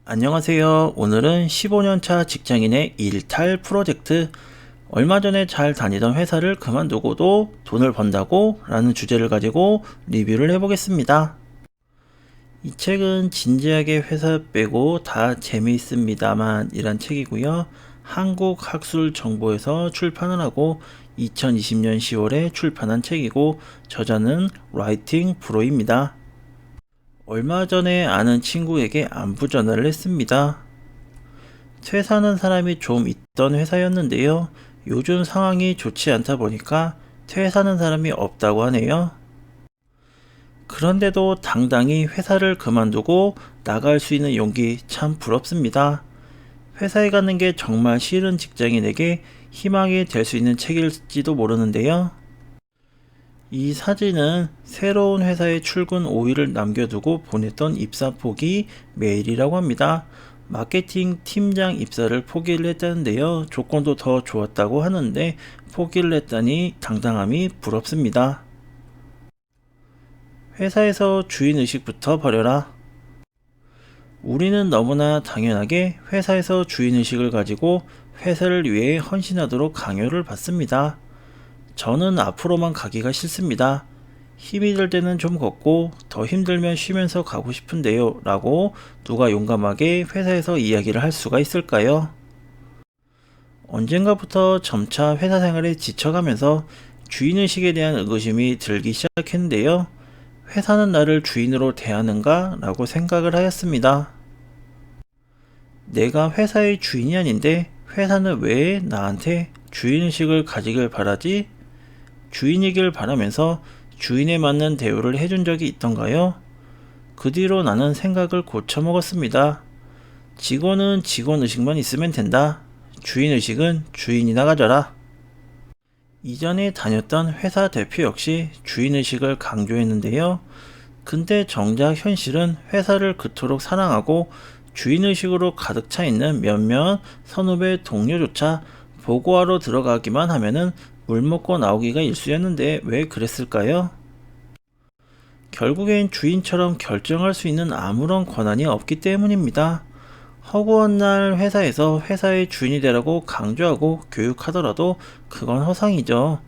안녕하세요. 오늘은 15년차 직장인의 일탈 프로젝트, 얼마 전에 잘 다니던 회사를 그만두고도 돈을 번다고 라는 주제를 가지고 리뷰를 해보겠습니다. 이 책은 진지하게 회사 빼고 다 재미있습니다만 이란 책이고요. 한국학술정보에서 출판을 하고 2020년 10월에 출판한 책이고, 저자는 라이팅 브로입니다. 얼마 전에 아는 친구에게 안부 전화를 했습니다. 퇴사하는 사람이 좀 있던 회사였는데요. 요즘 상황이 좋지 않다 보니까 퇴사하는 사람이 없다고 하네요. 그런데도 당당히 회사를 그만두고 나갈 수 있는 용기 참 부럽습니다. 회사에 가는 게 정말 싫은 직장인에게 희망이 될 수 있는 책일지도 모르는데요. 이 사진은 새로운 회사에 출근 5일을 남겨두고 보냈던 입사 포기 메일이라고 합니다. 마케팅 팀장 입사를 포기를 했다는데요. 조건도 더 좋았다고 하는데 포기를 했다니 당당함이 부럽습니다. 회사에서 주인의식부터 버려라. 우리는 너무나 당연하게 회사에서 주인의식을 가지고 회사를 위해 헌신하도록 강요를 받습니다. 저는 앞으로만 가기가 싫습니다. 힘이 들 때는 좀 걷고 더 힘들면 쉬면서 가고 싶은데요 라고 누가 용감하게 회사에서 이야기를 할 수가 있을까요? 언젠가부터 점차 회사 생활에 지쳐가면서 주인의식에 대한 의구심이 들기 시작했는데요. 회사는 나를 주인으로 대하는가 라고 생각을 하였습니다. 내가 회사의 주인이 아닌데 회사는 왜 나한테 주인의식을 가지길 바라지? 주인이길 바라면서 주인에 맞는 대우를 해준 적이 있던가요? 그 뒤로 나는 생각을 고쳐먹었습니다. 직원은 직원의식만 있으면 된다. 주인의식은 주인이나 가져라. 이전에 다녔던 회사 대표 역시 주인의식을 강조했는데요. 근데 정작 현실은 회사를 그토록 사랑하고 주인의식으로 가득 차 있는 몇몇 선후배 동료조차 보고하러 들어가기만 하면은 물 먹고 나오기가 일쑤였는데 왜 그랬을까요? 결국엔 주인처럼 결정할 수 있는 아무런 권한이 없기 때문입니다. 허구한 날 회사에서 회사의 주인이 되라고 강조하고 교육하더라도 그건 허상이죠.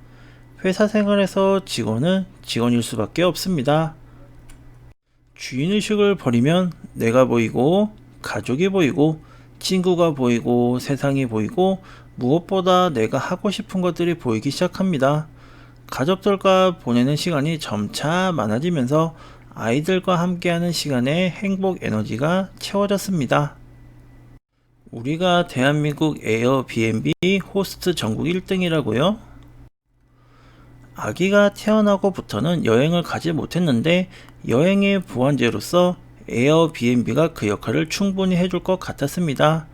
회사 생활에서 직원은 직원일 수밖에 없습니다. 주인의식을 버리면 내가 보이고 가족이 보이고 친구가 보이고 세상이 보이고 무엇보다 내가 하고 싶은 것들이 보이기 시작합니다. 가족들과 보내는 시간이 점차 많아지면서 아이들과 함께하는 시간에 행복 에너지가 채워졌습니다. 우리가 대한민국 에어비앤비 호스트 전국 1등이라고요? 아기가 태어나고부터는 여행을 가지 못했는데 여행의 보완제로서 에어비앤비가 그 역할을 충분히 해줄 것 같았습니다.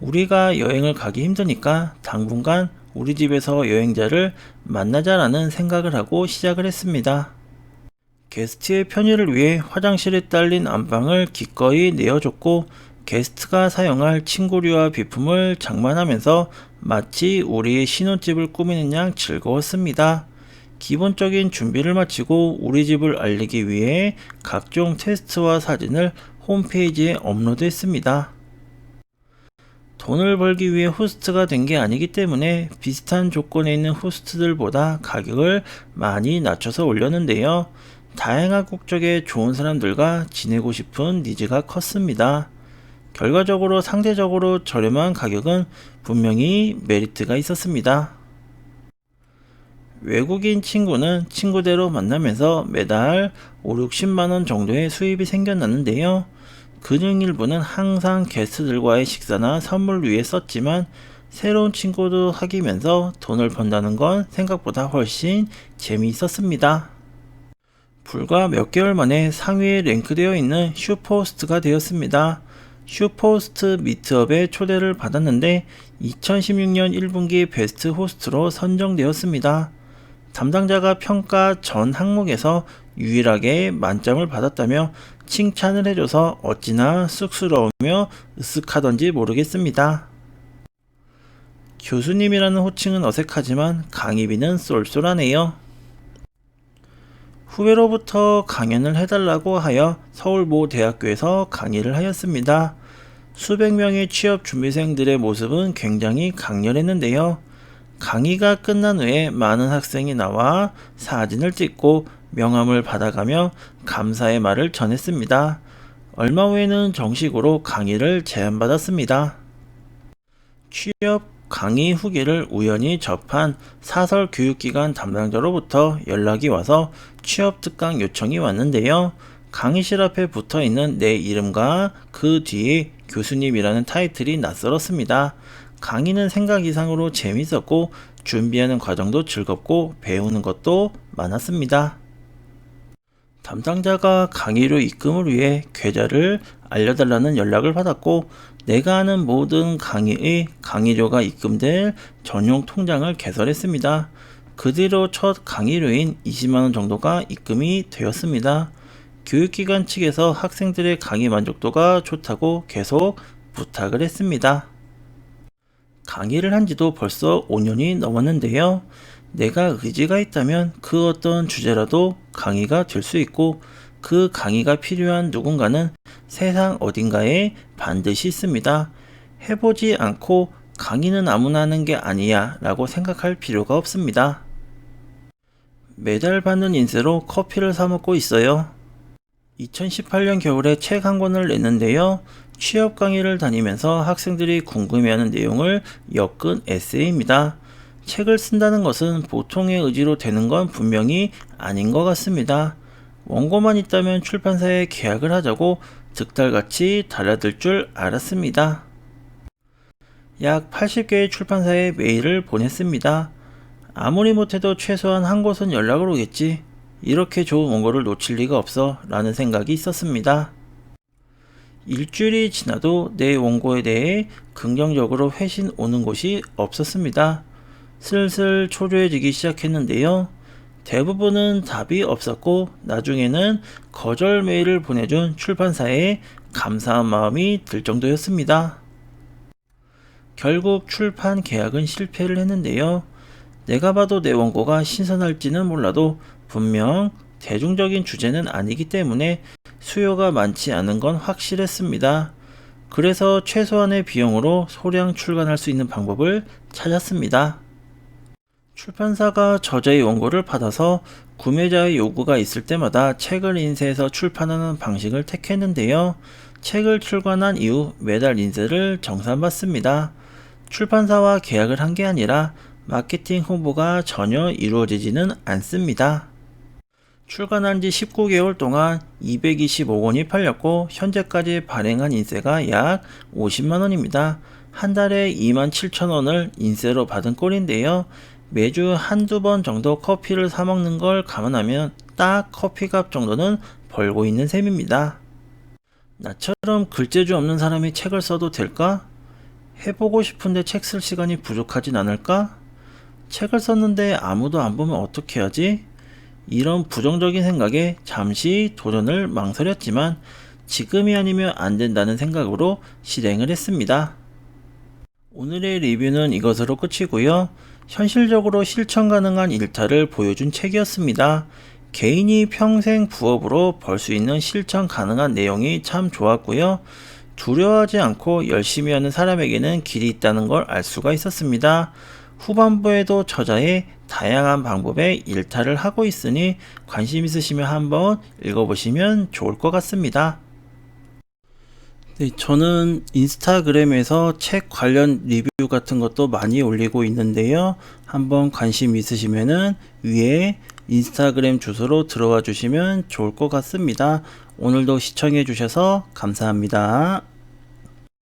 우리가 여행을 가기 힘드니까 당분간 우리 집에서 여행자를 만나자라는 생각을 하고 시작을 했습니다. 게스트의 편의를 위해 화장실에 딸린 안방을 기꺼이 내어줬고 게스트가 사용할 침구류와 비품을 장만하면서 마치 우리의 신혼집을 꾸미는 양 즐거웠습니다. 기본적인 준비를 마치고 우리 집을 알리기 위해 각종 테스트와 사진을 홈페이지에 업로드했습니다. 돈을 벌기 위해 호스트가 된 게 아니기 때문에 비슷한 조건에 있는 호스트들보다 가격을 많이 낮춰서 올렸는데요. 다양한 국적의 좋은 사람들과 지내고 싶은 니즈가 컸습니다. 결과적으로 상대적으로 저렴한 가격은 분명히 메리트가 있었습니다. 외국인 친구는 친구대로 만나면서 매달 5, 60만원 정도의 수입이 생겨났는데요. 그중 일부는 항상 게스트들과의 식사나 선물 위에 썼지만 새로운 친구도 사귀면서 돈을 번다는 건 생각보다 훨씬 재미있었습니다. 불과 몇 개월 만에 상위에 랭크되어 있는 슈퍼호스트가 되었습니다. 슈퍼호스트 미트업에 초대를 받았는데 2016년 1분기 베스트 호스트로 선정되었습니다. 담당자가 평가 전 항목에서 유일하게 만점을 받았다며 칭찬을 해줘서 어찌나 쑥스러우며 으쓱하던지 모르겠습니다. 교수님이라는 호칭은 어색하지만 강의비는 쏠쏠하네요. 후배로부터 강연을 해달라고 하여 서울모 대학교에서 강의를 하였습니다. 수백 명의 취업 준비생들의 모습은 굉장히 강렬했는데요. 강의가 끝난 후에 많은 학생이 나와 사진을 찍고 명함을 받아가며 감사의 말을 전했습니다. 얼마 후에는 정식으로 강의를 제안받았습니다. 취업 강의 후기를 우연히 접한 사설교육기관 담당자로부터 연락이 와서 취업 특강 요청이 왔는데요. 강의실 앞에 붙어 있는 내 이름과 그 뒤에 교수님이라는 타이틀이 낯설었습니다. 강의는 생각 이상으로 재밌었고 준비하는 과정도 즐겁고 배우는 것도 많았습니다. 담당자가 강의료 입금을 위해 계좌를 알려달라는 연락을 받았고 내가 하는 모든 강의의 강의료가 입금될 전용 통장을 개설했습니다. 그 뒤로 첫 강의료인 20만원 정도가 입금이 되었습니다. 교육기관 측에서 학생들의 강의 만족도가 좋다고 계속 부탁을 했습니다. 강의를 한 지도 벌써 5년이 넘었는데요. 내가 의지가 있다면 그 어떤 주제라도 강의가 될 수 있고 그 강의가 필요한 누군가는 세상 어딘가에 반드시 있습니다. 해보지 않고 강의는 아무나 하는 게 아니야 라고 생각할 필요가 없습니다. 매달 받는 인세로 커피를 사 먹고 있어요. 2018년 겨울에 책 한 권을 냈는데요. 취업 강의를 다니면서 학생들이 궁금해하는 내용을 엮은 에세이입니다. 책을 쓴다는 것은 보통의 의지로 되는 건 분명히 아닌 것 같습니다. 원고만 있다면 출판사에 계약을 하자고 득달같이 달라들 줄 알았습니다. 약 80개의 출판사에 메일을 보냈습니다. 아무리 못해도 최소한 한 곳은 연락을 오겠지. 이렇게 좋은 원고를 놓칠 리가 없어 라는 생각이 있었습니다. 일주일이 지나도 내 원고에 대해 긍정적으로 회신 오는 곳이 없었습니다. 슬슬 초조해지기 시작했는데요. 대부분은 답이 없었고 나중에는 거절 메일을 보내준 출판사에 감사한 마음이 들 정도였습니다. 결국 출판 계약은 실패를 했는데요. 내가 봐도 내 원고가 신선할지는 몰라도 분명 대중적인 주제는 아니기 때문에 수요가 많지 않은 건 확실했습니다. 그래서 최소한의 비용으로 소량 출간할 수 있는 방법을 찾았습니다. 출판사가 저자의 원고를 받아서 구매자의 요구가 있을 때마다 책을 인쇄해서 출판하는 방식을 택했는데요. 책을 출간한 이후 매달 인쇄를 정산받습니다. 출판사와 계약을 한 게 아니라 마케팅 홍보가 전혀 이루어지지는 않습니다. 출간한 지 19개월 동안 225권이 팔렸고 현재까지 발행한 인세가 약 50만원입니다. 한 달에 27,000원을 인세로 받은 꼴인데요. 매주 한두 번 정도 커피를 사 먹는 걸 감안하면 딱 커피값 정도는 벌고 있는 셈입니다. 나처럼 글재주 없는 사람이 책을 써도 될까? 해보고 싶은데 책 쓸 시간이 부족하진 않을까? 책을 썼는데 아무도 안 보면 어떻게 하지? 이런 부정적인 생각에 잠시 도전을 망설였지만 지금이 아니면 안 된다는 생각으로 실행을 했습니다. 오늘의 리뷰는 이것으로 끝이고요. 현실적으로 실천 가능한 일탈을 보여준 책이었습니다. 개인이 평생 부업으로 벌 수 있는 실천 가능한 내용이 참 좋았고요. 두려워하지 않고 열심히 하는 사람에게는 길이 있다는 걸 알 수가 있었습니다. 후반부에도 저자의 다양한 방법의 일탈을 하고 있으니 관심 있으시면 한번 읽어보시면 좋을 것 같습니다. 네, 저는 인스타그램에서 책 관련 리뷰 같은 것도 많이 올리고 있는데요. 한번 관심 있으시면은 위에 인스타그램 주소로 들어와 주시면 좋을 것 같습니다. 오늘도 시청해 주셔서 감사합니다.